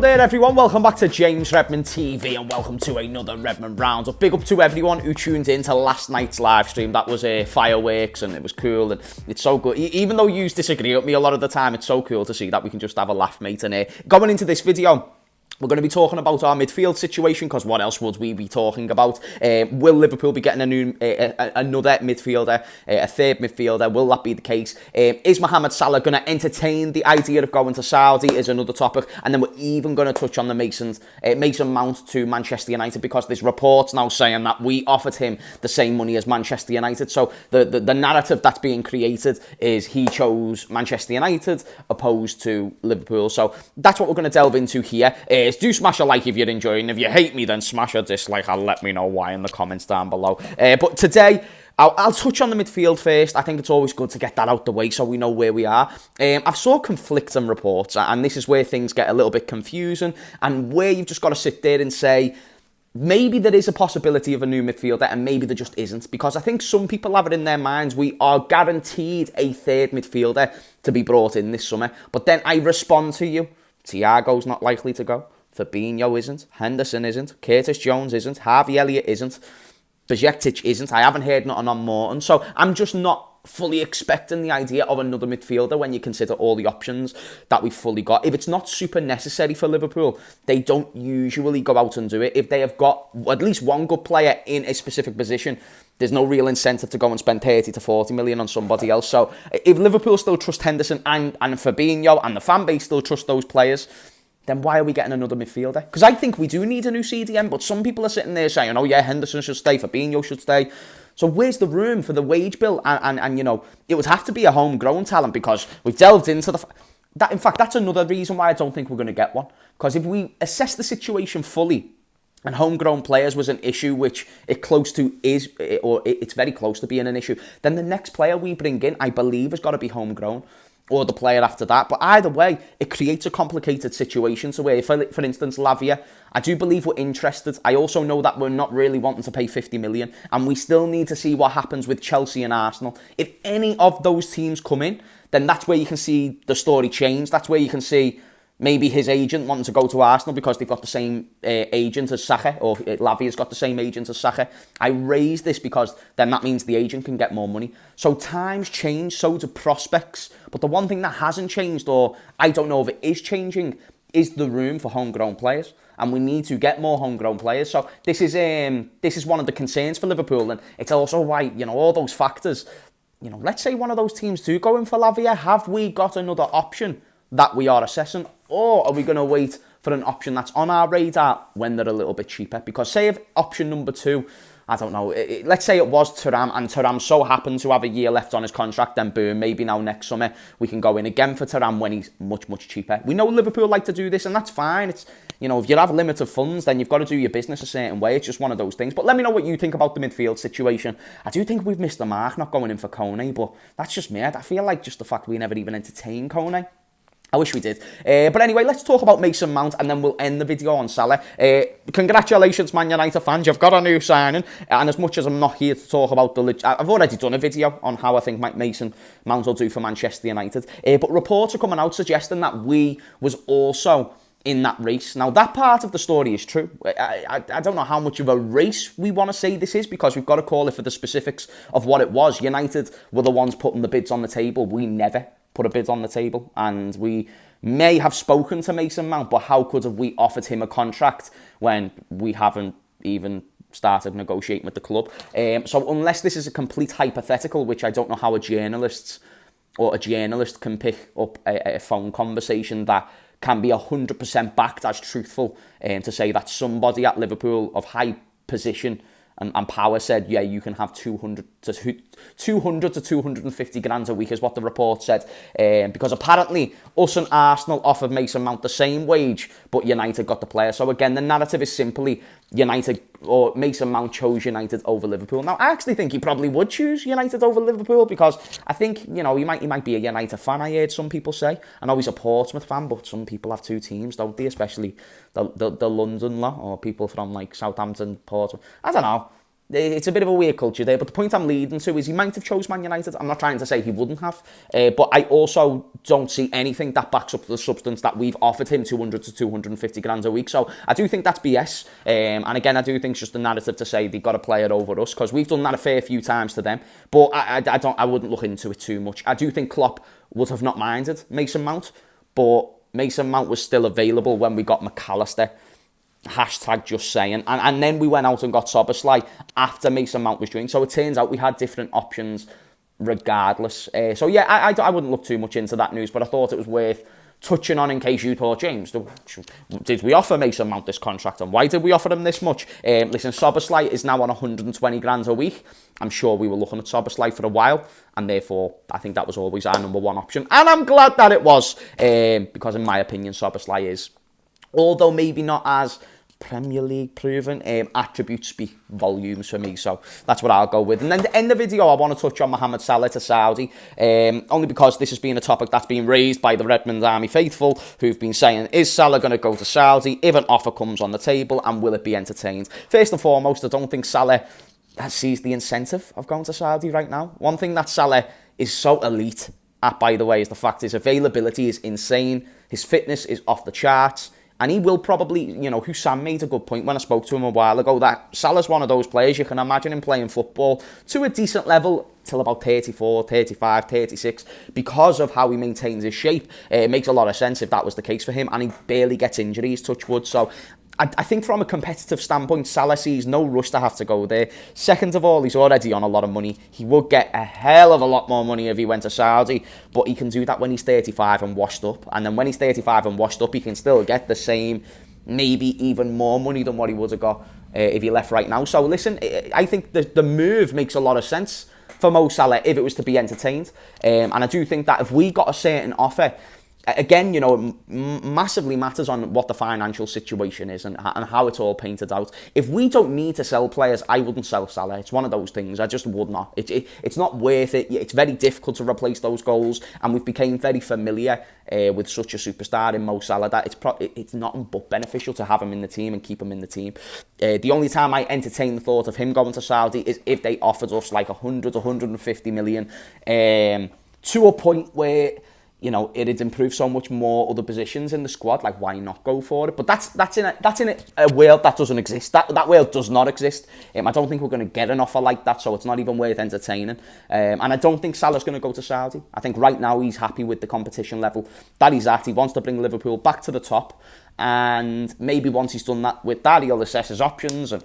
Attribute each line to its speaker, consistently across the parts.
Speaker 1: there everyone, welcome back to James Redmond TV and welcome to another Redmond Roundup. Big up to everyone who tuned in to last night's live stream. That was fireworks and it was cool and it's so good. Even though you disagree with me a lot of the time, it's so cool to see that we can just have a laugh, mate. And going into this video, we're going to be talking about our midfield situation, because what else would we be talking about? Will Liverpool be getting another midfielder, a third midfielder? Will that be the case? Is Mohamed Salah going to entertain the idea of going to Saudi? Is another topic. And then we're even going to touch on the Mason Mount to Manchester United, because there's reports now saying that we offered him the same money as Manchester United. So the narrative that's being created is he chose Manchester United opposed to Liverpool. So that's what we're going to delve into here. Do smash a like if you're enjoying. If you hate me, then smash a dislike. I'll let me know why in the comments down below. But today, I'll touch on the midfield first. I think it's always good to get that out the way so we know where we are. I've saw conflicting reports, and this is where things get a little bit confusing, and where you've just got to sit there and say, maybe there is a possibility of a new midfielder, and maybe there just isn't. Because I think some people have it in their minds, we are guaranteed a third midfielder to be brought in this summer. But then I respond to you, Thiago's not likely to go. Fabinho isn't, Henderson isn't, Curtis Jones isn't, Harvey Elliott isn't, Bajcetic isn't. I haven't heard nothing on Morton, so I'm just not fully expecting the idea of another midfielder when you consider all the options that we've fully got. If it's not super necessary for Liverpool, they don't usually go out and do it. If they have got at least one good player in a specific position, there's no real incentive to go and spend 30 to 40 million on somebody else. So if Liverpool still trust Henderson and Fabinho, and the fan base still trust those players, then why are we getting another midfielder? Because I think we do need a new CDM, but some people are sitting there saying, oh yeah, Henderson should stay, Fabinho should stay. So where's the room for the wage bill? And you know, it would have to be a homegrown talent, because we've delved into that. In fact, that's another reason why I don't think we're going to get one. Because if we assess the situation fully, and homegrown players was an issue, which it's very close to being an issue, then the next player we bring in, I believe, has got to be homegrown, or the player after that. But either way, it creates a complicated situation. So where, for instance, Lavia, I do believe we're interested. I also know that we're not really wanting to pay 50 million, and we still need to see what happens with Chelsea and Arsenal. If any of those teams come in, then that's where you can see the story change. That's where you can see maybe his agent wanting to go to Arsenal because they've got the same agent as Saka, or Lavia's got the same agent as Saka. I raise this because then that means the agent can get more money. So times change, so do prospects. But the one thing that hasn't changed, or I don't know if it is changing, is the room for homegrown players. And we need to get more homegrown players. So this is one of the concerns for Liverpool, and it's also why, you know, all those factors. You know, let's say one of those teams do go in for Lavia. Have we got another option that we are assessing, or are we going to wait for an option that's on our radar when they're a little bit cheaper? Because say if option number 2, I don't know, let's say it was Thuram, and Thuram so happened to have a year left on his contract, then boom, maybe now next summer we can go in again for Thuram when he's much, much cheaper. We know Liverpool like to do this, and that's fine. It's, you know, if you have limited funds, then you've got to do your business a certain way. It's just one of those things. But let me know what you think about the midfield situation. I do think we've missed the mark not going in for Kone, but that's just me. I feel like just the fact we never even entertained Kone, I wish we did. But anyway, let's talk about Mason Mount, and then we'll end the video on Salah. Congratulations, Man United fans. You've got a new signing. And as much as I'm not here to talk about I've already done a video on how I think Mason Mount will do for Manchester United. But reports are coming out suggesting that we was also in that race. Now, that part of the story is true. I don't know how much of a race we want to say this is, because we've got to call it for the specifics of what it was. United were the ones putting the bids on the table. We never put a bid on the table, and we may have spoken to Mason Mount, but how could have we offered him a contract when we haven't even started negotiating with the club? So unless this is a complete hypothetical, which I don't know how a journalist can pick up a phone conversation that can be 100% backed as truthful, to say that somebody at Liverpool of high position and power said, yeah, you can have 200 to 250 grand a week is what the report said. Because apparently us and Arsenal offered Mason Mount the same wage, but United got the player. So again, the narrative is simply United, or Mason Mount chose United over Liverpool. Now, I actually think he probably would choose United over Liverpool, because I think, you know, he might be a United fan, I heard some people say. I know he's a Portsmouth fan, but some people have two teams, don't they? Especially the London lot, or people from like Southampton, Portsmouth. I don't know. it's a bit of a weird culture there, but the point I'm leading to is he might have chose Man United. I'm not trying to say he wouldn't have, but I also don't see anything that backs up the substance that we've offered him 200 to 250 grand a week. So I do think that's BS. And again, I do think it's just a narrative to say they've got a player over us, because we've done that a fair few times to them. But I wouldn't look into it too much. I do think Klopp would have not minded Mason Mount, but Mason Mount was still available when we got McAllister. Hashtag just saying. And then we went out and got Szoboszlai after Mason Mount was joined. So it turns out we had different options regardless. So yeah, I wouldn't look too much into that news, but I thought it was worth touching on in case you thought, James, did we offer Mason Mount this contract, and why did we offer him this much? Listen, Szoboszlai is now on 120 grand a week. I'm sure we were looking at Szoboszlai for a while, and therefore I think that was always our number one option, and I'm glad that it was, because in my opinion Szoboszlai is, although maybe not as Premier League proven, attributes speak volumes for me, so that's what I'll go with. And then to end the video, I want to touch on Mohamed Salah to Saudi, only because this has been a topic that's been raised by the Redmond Army faithful, who've been saying, is Salah going to go to Saudi if an offer comes on the table, and will it be entertained? First and foremost, I don't think Salah sees the incentive of going to Saudi right now. One thing that Salah is so elite at, by the way, is the fact his availability is insane, his fitness is off the charts. And he will probably, Hussam made a good point when I spoke to him a while ago, that Salah's one of those players, you can imagine him playing football to a decent level till about 34, 35, 36, because of how he maintains his shape. It makes a lot of sense if that was the case for him, and he barely gets injuries, touch wood. So I think from a competitive standpoint, Salah sees no rush to have to go there. Second of all, he's already on a lot of money. He would get a hell of a lot more money if he went to Saudi, but he can do that when he's 35 and washed up. And then when he's 35 and washed up, he can still get the same, maybe even more money than what he would have got if he left right now. So listen, I think the move makes a lot of sense for Mo Salah if it was to be entertained. And I do think that if we got a certain offer, again, it massively matters on what the financial situation is and how it's all painted out. If we don't need to sell players, I wouldn't sell Salah. It's one of those things. I just would not. It's not worth it. It's very difficult to replace those goals, and we've become very familiar with such a superstar in Mo Salah that it's not but beneficial to have him in the team and keep him in the team. The only time I entertain the thought of him going to Saudi is if they offered us like 100, 150 million to a point where it'd improve so much more other positions in the squad. Like, why not go for it? But that's in a world that doesn't exist. That world does not exist. I don't think we're going to get an offer like that, so it's not even worth entertaining. And I don't think Salah's going to go to Saudi. I think right now he's happy with the competition level that he's at. He wants to bring Liverpool back to the top, and maybe once he's done that with that, he'll assess his options and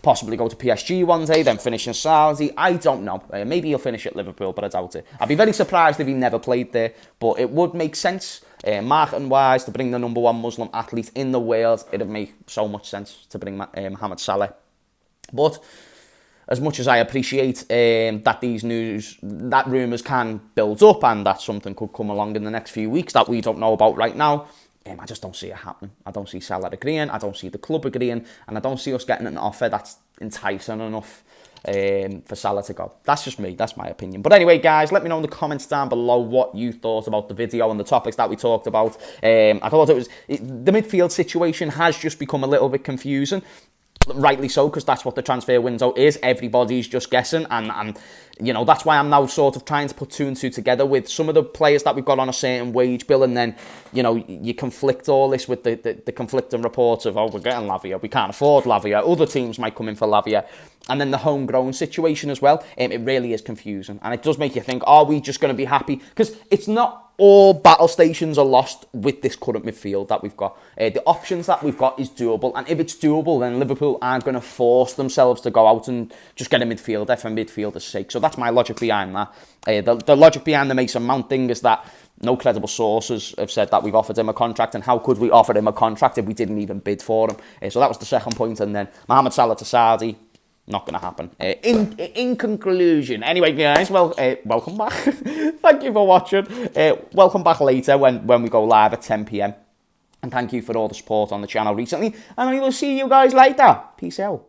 Speaker 1: possibly go to PSG one day, then finish in Saudi. I don't know. Maybe he'll finish at Liverpool, but I doubt it. I'd be very surprised if he never played there, but it would make sense, marketing-wise, to bring the number one Muslim athlete in the world. It'd make so much sense to bring Mohamed Salah. But as much as I appreciate that that rumours can build up and that something could come along in the next few weeks that we don't know about right now, I just don't see it happening. I don't see Salah agreeing, I don't see the club agreeing, and I don't see us getting an offer that's enticing enough for Salah to go. That's just me, that's my opinion. But anyway, guys, let me know in the comments down below what you thought about the video and the topics that we talked about. I thought the midfield situation has just become a little bit confusing. Rightly so, because that's what the transfer window is. Everybody's just guessing, and that's why I'm now sort of trying to put two and two together with some of the players that we've got on a certain wage bill, and then you conflict all this with the conflicting reports of, oh, we're getting Lavia, we can't afford Lavia, other teams might come in for Lavia, and then the homegrown situation as well. It really is confusing, and it does make you think, are we just going to be happy? Because it's not all battle stations are lost with this current midfield that we've got. The options that we've got is doable, and if it's doable, then Liverpool aren't going to force themselves to go out and just get a midfielder for midfielder's sake. So that's my logic behind that. The logic behind the Mason Mount thing is that no credible sources have said that we've offered him a contract, and how could we offer him a contract if we didn't even bid for him? So that was the second point, and then Mohamed Salah to Saudi, not going to happen. In conclusion, anyway, guys, welcome back. Thank you for watching. Welcome back later when we go live at 10 PM. And thank you for all the support on the channel recently. And I will see you guys later. Peace out.